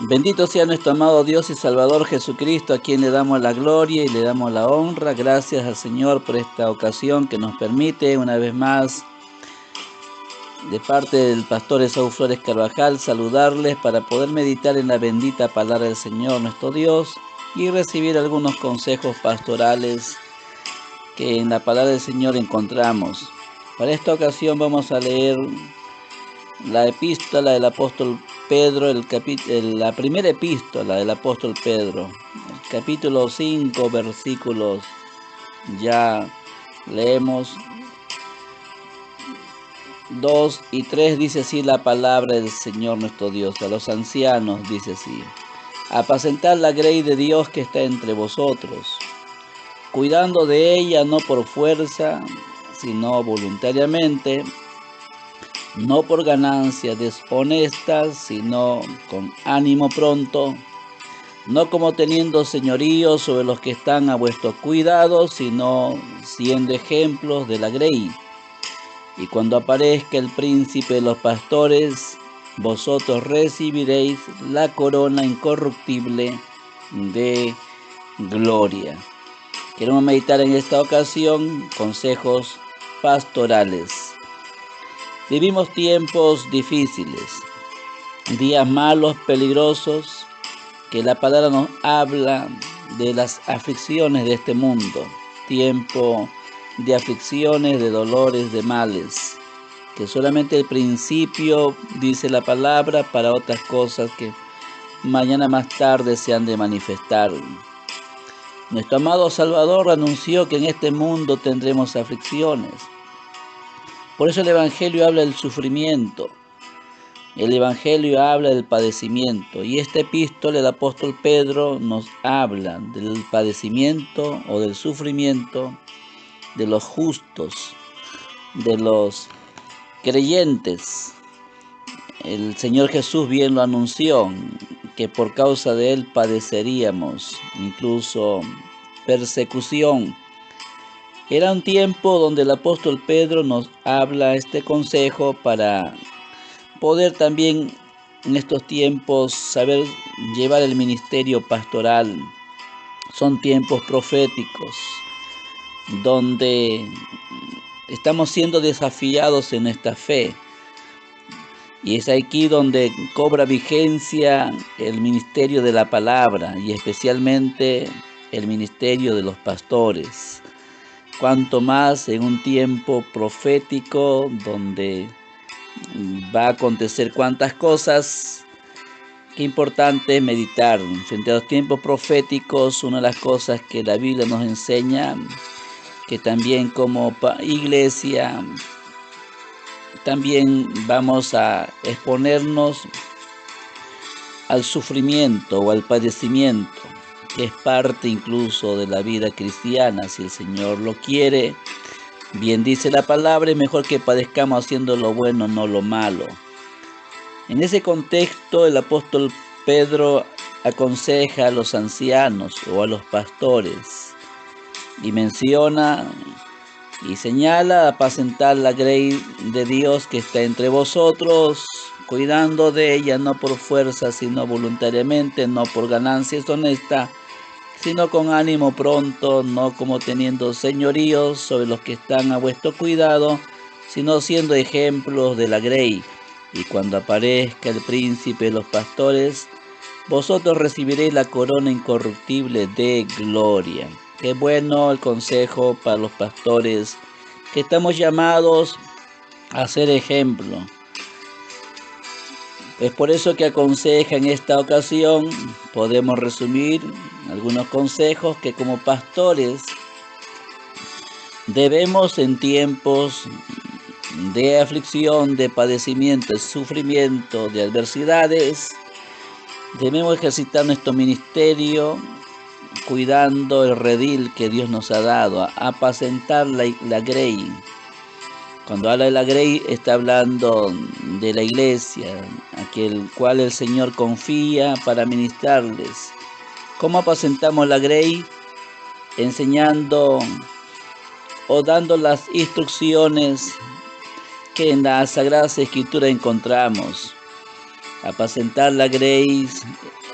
Bendito sea nuestro amado Dios y Salvador Jesucristo, a quien le damos la gloria y le damos la honra. Gracias al Señor por esta ocasión que nos permite una vez más, de parte del pastor Esaú Flores Carvajal, saludarles para poder meditar en la bendita palabra del Señor nuestro Dios y recibir algunos consejos pastorales que en la palabra del Señor encontramos. Para esta ocasión vamos a leer la epístola del apóstol Pedro, la primera epístola del apóstol Pedro, el capítulo 5, versículos, ya leemos 2 y 3, dice así la palabra del Señor nuestro Dios. A los ancianos dice así: apacentad la grey de Dios que está entre vosotros, cuidando de ella no por fuerza, sino voluntariamente, no por ganancias deshonestas, sino con ánimo pronto, no como teniendo señorío sobre los que están a vuestro cuidado, sino siendo ejemplos de la grey. Y cuando aparezca el príncipe de los pastores, vosotros recibiréis la corona incorruptible de gloria. Queremos meditar en esta ocasión consejos pastorales. Vivimos tiempos difíciles, días malos, peligrosos, que la palabra nos habla de las aflicciones de este mundo, tiempo de aflicciones, de dolores, de males, que solamente el principio, dice la palabra, para otras cosas que mañana más tarde se han de manifestar. Nuestro amado Salvador anunció que en este mundo tendremos aflicciones. Por eso el Evangelio habla del sufrimiento, el Evangelio habla del padecimiento, y esta epístola del apóstol Pedro nos habla del padecimiento o del sufrimiento de los justos, de los creyentes. El Señor Jesús bien lo anunció, que por causa de Él padeceríamos, incluso persecución. Era un tiempo donde el apóstol Pedro nos habla este consejo para poder también en estos tiempos saber llevar el ministerio pastoral. Son tiempos proféticos donde estamos siendo desafiados en esta fe. Y es aquí donde cobra vigencia el ministerio de la palabra y especialmente el ministerio de los pastores. Cuanto más en un tiempo profético donde va a acontecer cuantas cosas, qué importante es meditar. Frente a los tiempos proféticos, una de las cosas que la Biblia nos enseña, que también como iglesia, también vamos a exponernos al sufrimiento o al padecimiento, que es parte incluso de la vida cristiana, si el Señor lo quiere. Bien dice la palabra, es mejor que padezcamos haciendo lo bueno, no lo malo. En ese contexto, el apóstol Pedro aconseja a los ancianos o a los pastores y menciona y señala: apacentar la grey de Dios que está entre vosotros, cuidando de ella no por fuerza, sino voluntariamente, no por ganancias honestas, sino con ánimo pronto, no como teniendo señoríos sobre los que están a vuestro cuidado, sino siendo ejemplos de la grey. Y cuando aparezca el príncipe de los pastores, vosotros recibiréis la corona incorruptible de gloria. Qué bueno el consejo para los pastores, que estamos llamados a ser ejemplo. Es por eso que aconseja en esta ocasión, podemos resumir algunos consejos que como pastores debemos en tiempos de aflicción, de padecimiento, de sufrimiento, de adversidades, debemos ejercitar nuestro ministerio cuidando el redil que Dios nos ha dado, apacentar la grey. Cuando habla de la grey, está hablando de la iglesia, aquel cual el Señor confía para ministrarles. ¿Cómo apacentamos la grey? Enseñando o dando las instrucciones que en la Sagrada Escritura encontramos. apacentar la grey,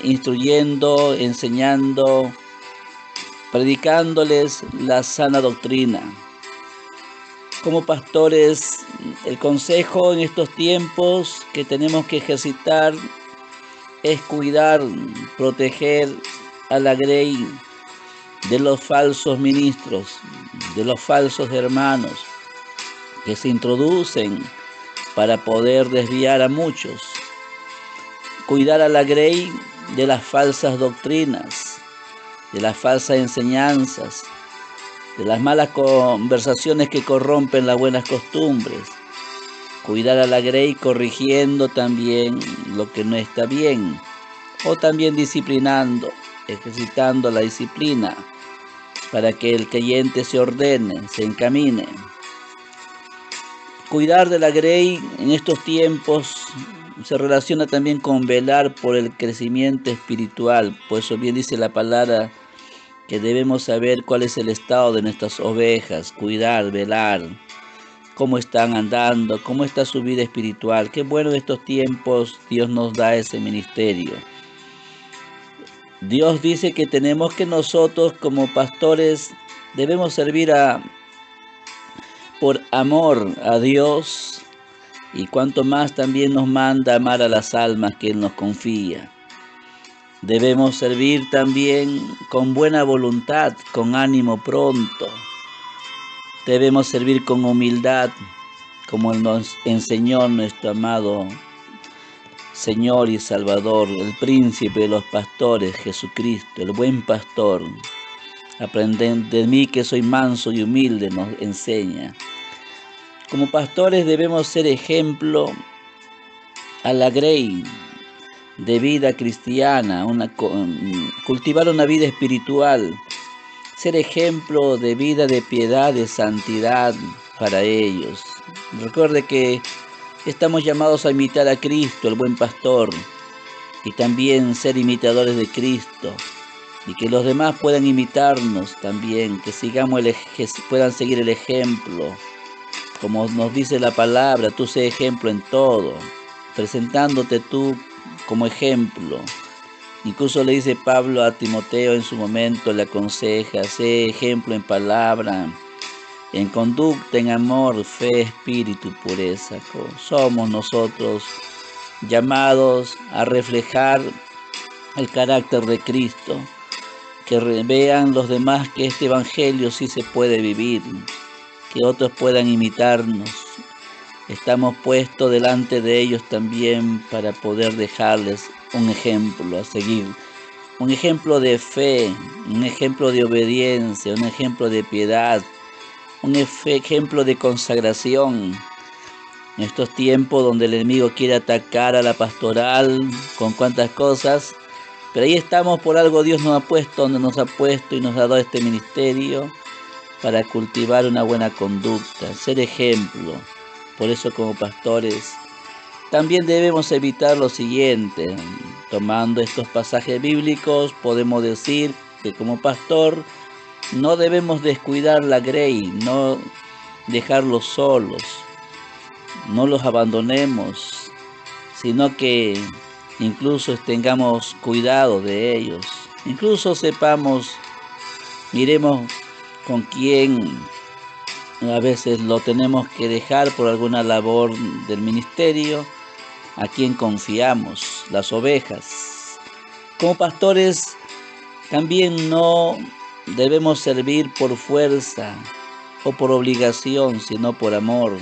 instruyendo, enseñando, predicándoles la sana doctrina. Como pastores, el consejo en estos tiempos que tenemos que ejercitar es cuidar, proteger a la grey de los falsos ministros, de los falsos hermanos que se introducen para poder desviar a muchos. Cuidar a la grey de las falsas doctrinas, de las falsas enseñanzas, de las malas conversaciones que corrompen las buenas costumbres. Cuidar a la grey corrigiendo también lo que no está bien, o también disciplinando, ejercitando la disciplina para que el creyente se ordene, se encamine. Cuidar de la grey en estos tiempos se relaciona también con velar por el crecimiento espiritual, pues eso bien dice la palabra que debemos saber cuál es el estado de nuestras ovejas, cuidar, velar, cómo están andando, cómo está su vida espiritual. Qué bueno en estos tiempos Dios nos da ese ministerio. Dios dice que tenemos que nosotros como pastores debemos servir por amor a Dios, y cuanto más también nos manda amar a las almas que Él nos confía. Debemos servir también con buena voluntad, con ánimo pronto. Debemos servir con humildad, como nos enseñó nuestro amado Señor y Salvador, el príncipe de los pastores, Jesucristo, el buen pastor. Aprended de mí que soy manso y humilde, nos enseña. Como pastores debemos ser ejemplo a la grey de vida cristiana, cultivar una vida espiritual, ser ejemplo de vida de piedad, de santidad para ellos. Recuerde que estamos llamados a imitar a Cristo, el buen pastor, y también ser imitadores de Cristo, y que los demás puedan imitarnos también, que puedan seguir el ejemplo. Como nos dice la palabra, tú sé ejemplo en todo, presentándote tú como ejemplo. Incluso le dice Pablo a Timoteo en su momento, le aconseja, sé ejemplo en palabra, en conducta, en amor, fe, espíritu, pureza. Somos nosotros llamados a reflejar el carácter de Cristo, que vean los demás que este evangelio sí se puede vivir, que otros puedan imitarnos. Estamos puestos delante de ellos también para poder dejarles un ejemplo a seguir, un ejemplo de fe, un ejemplo de obediencia, un ejemplo de piedad, un ejemplo de consagración. En estos tiempos donde el enemigo quiere atacar a la pastoral con cuantas cosas, pero ahí estamos, por algo Dios nos ha puesto donde nos ha puesto y nos ha dado este ministerio para cultivar una buena conducta, ser ejemplo. Por eso como pastores también debemos evitar lo siguiente. Tomando estos pasajes bíblicos, podemos decir que como pastor no debemos descuidar la grey, no dejarlos solos, no los abandonemos, sino que incluso tengamos cuidado de ellos. Incluso sepamos, miremos con quién a veces lo tenemos que dejar por alguna labor del ministerio, a quien confiamos, las ovejas. Como pastores también no debemos servir por fuerza o por obligación, sino por amor.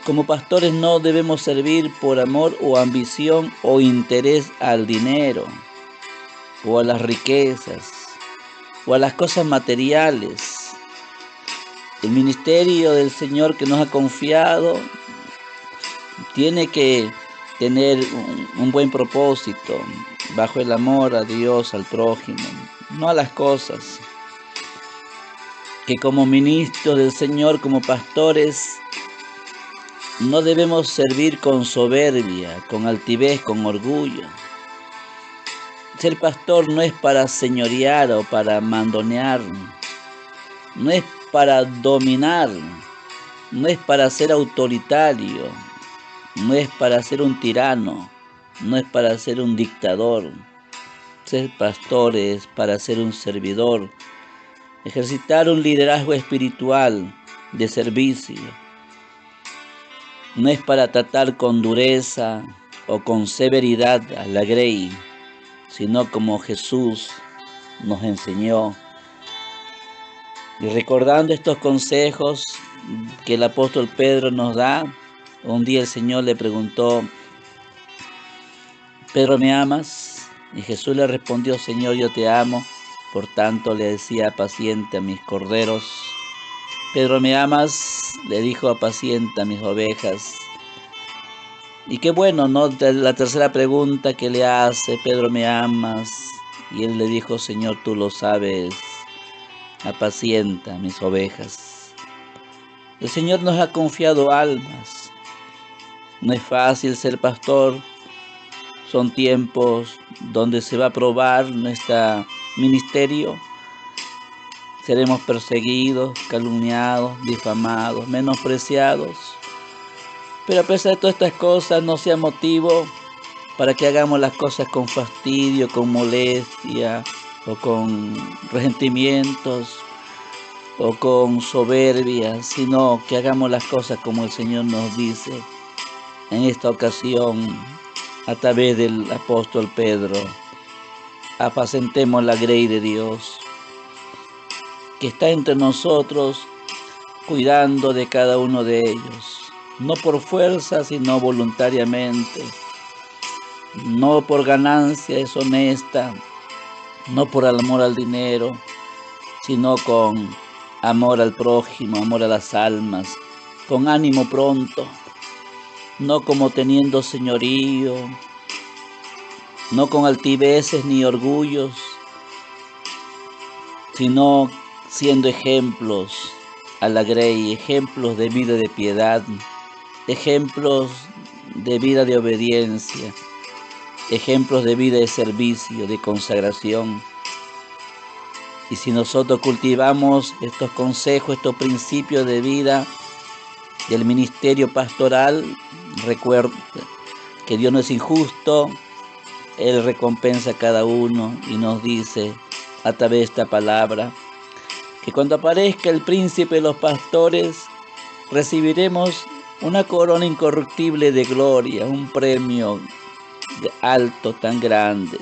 Como pastores no debemos servir por amor o ambición o interés al dinero o a las riquezas o a las cosas materiales. El ministerio del Señor que nos ha confiado tiene que tener un buen propósito, bajo el amor a Dios, al prójimo, no a las cosas. Que como ministros del Señor, como pastores, no debemos servir con soberbia, con altivez, con orgullo. Ser pastor no es para señorear o para mandonear, no es para dominar, no es para ser autoritario, no es para ser un tirano, no es para ser un dictador. Ser pastor es para ser un servidor, ejercitar un liderazgo espiritual de servicio. No es para tratar con dureza o con severidad a la grey, sino como Jesús nos enseñó. Y recordando estos consejos que el apóstol Pedro nos da, un día el Señor le preguntó: Pedro, ¿me amas? Y Jesús le respondió: Señor, yo te amo, por tanto le decía: apacienta mis corderos. Pedro, ¿me amas? Le dijo: apacienta mis ovejas. Y qué bueno, ¿no? La tercera pregunta que le hace: Pedro, ¿me amas? Y él le dijo: Señor, tú lo sabes, apacienta mis ovejas. El Señor nos ha confiado almas. No es fácil ser pastor. Son tiempos donde se va a probar nuestro ministerio. Seremos perseguidos, calumniados, difamados, menospreciados. Pero a pesar de todas estas cosas, no sea motivo para que hagamos las cosas con fastidio, con molestia, o con resentimientos, o con soberbia, sino que hagamos las cosas como el Señor nos dice en esta ocasión a través del apóstol Pedro. Apacentemos la grey de Dios que está entre nosotros, cuidando de cada uno de ellos, no por fuerza, sino voluntariamente, no por ganancia deshonesta, no por amor al dinero, sino con amor al prójimo, amor a las almas, con ánimo pronto, no como teniendo señorío, no con altiveces ni orgullos, sino siendo ejemplos a la grey, ejemplos de vida de piedad, ejemplos de vida de obediencia, ejemplos de vida de servicio, de consagración. Y si nosotros cultivamos estos consejos, estos principios de vida del ministerio pastoral, recuerda que Dios no es injusto. Él recompensa a cada uno y nos dice a través de esta palabra que cuando aparezca el príncipe de los pastores recibiremos una corona incorruptible de gloria, un premio de alto tan grande.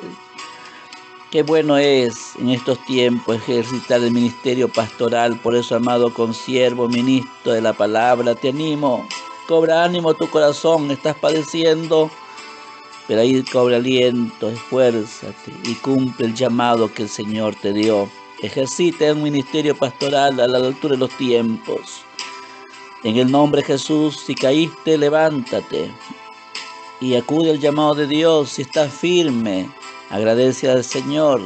Qué bueno es en estos tiempos ejercitar el ministerio pastoral. Por eso, amado consiervo, ministro de la palabra, te animo, cobra ánimo tu corazón, estás padeciendo, pero ahí cobra aliento, esfuérzate y cumple el llamado que el Señor te dio. Ejercita un ministerio pastoral a la altura de los tiempos. En el nombre de Jesús, si caíste, levántate y acude al llamado de Dios. Si estás firme, agradece al Señor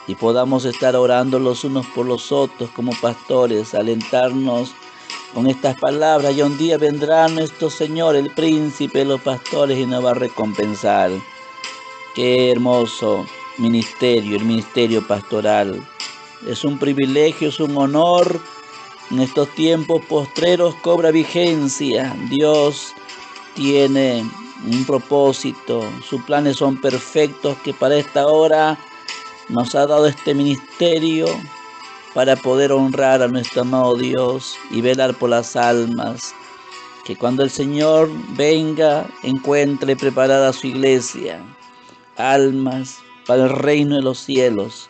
y podamos estar orando los unos por los otros como pastores, alentarnos con estas palabras. Y un día vendrá nuestro Señor, el príncipe de los pastores, y nos va a recompensar. Qué hermoso ministerio, el ministerio pastoral. Es un privilegio, es un honor. En estos tiempos postreros cobra vigencia. Dios tiene un propósito. Sus planes son perfectos, que para esta hora nos ha dado este ministerio para poder honrar a nuestro amado Dios y velar por las almas. Que cuando el Señor venga, encuentre preparada su iglesia, almas para el reino de los cielos.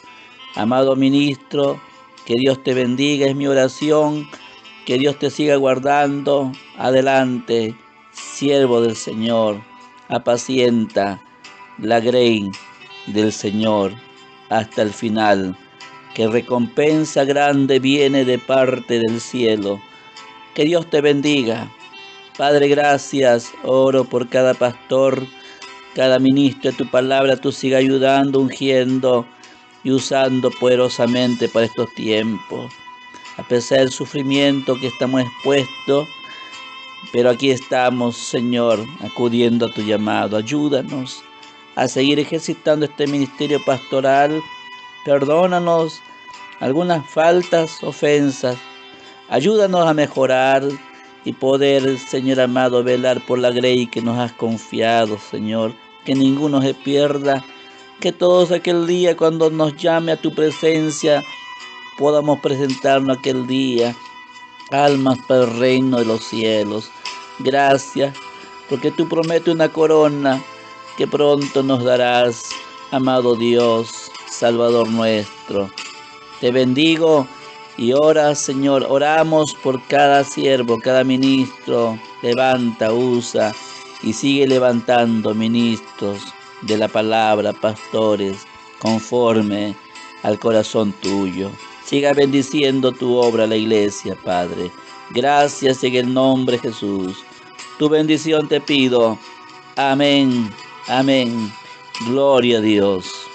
Amado ministro, que Dios te bendiga, es mi oración, que Dios te siga guardando. Adelante, siervo del Señor, apacienta la grey del Señor hasta el final, que recompensa grande viene de parte del cielo. Que Dios te bendiga. Padre, gracias, oro por cada pastor, cada ministro de tu palabra, tú sigas ayudando, ungiendo y usando poderosamente para estos tiempos. A pesar del sufrimiento que estamos expuestos, pero aquí estamos, Señor, acudiendo a tu llamado. Ayúdanos a seguir ejercitando este ministerio pastoral. Perdónanos algunas faltas, ofensas. Ayúdanos a mejorar y poder, Señor amado, velar por la grey que nos has confiado, Señor. Que ninguno se pierda, que todos aquel día cuando nos llame a tu presencia podamos presentarnos aquel día, almas para el reino de los cielos. Gracias, porque tú prometes una corona que pronto nos darás, amado Dios, Salvador nuestro. Te bendigo y ora, Señor, oramos por cada siervo, cada ministro. Levanta, usa y sigue levantando ministros de la palabra, pastores, conforme al corazón tuyo. Siga bendiciendo tu obra, la iglesia, Padre. Gracias en el nombre de Jesús. Tu bendición te pido. Amén, amén. Gloria a Dios.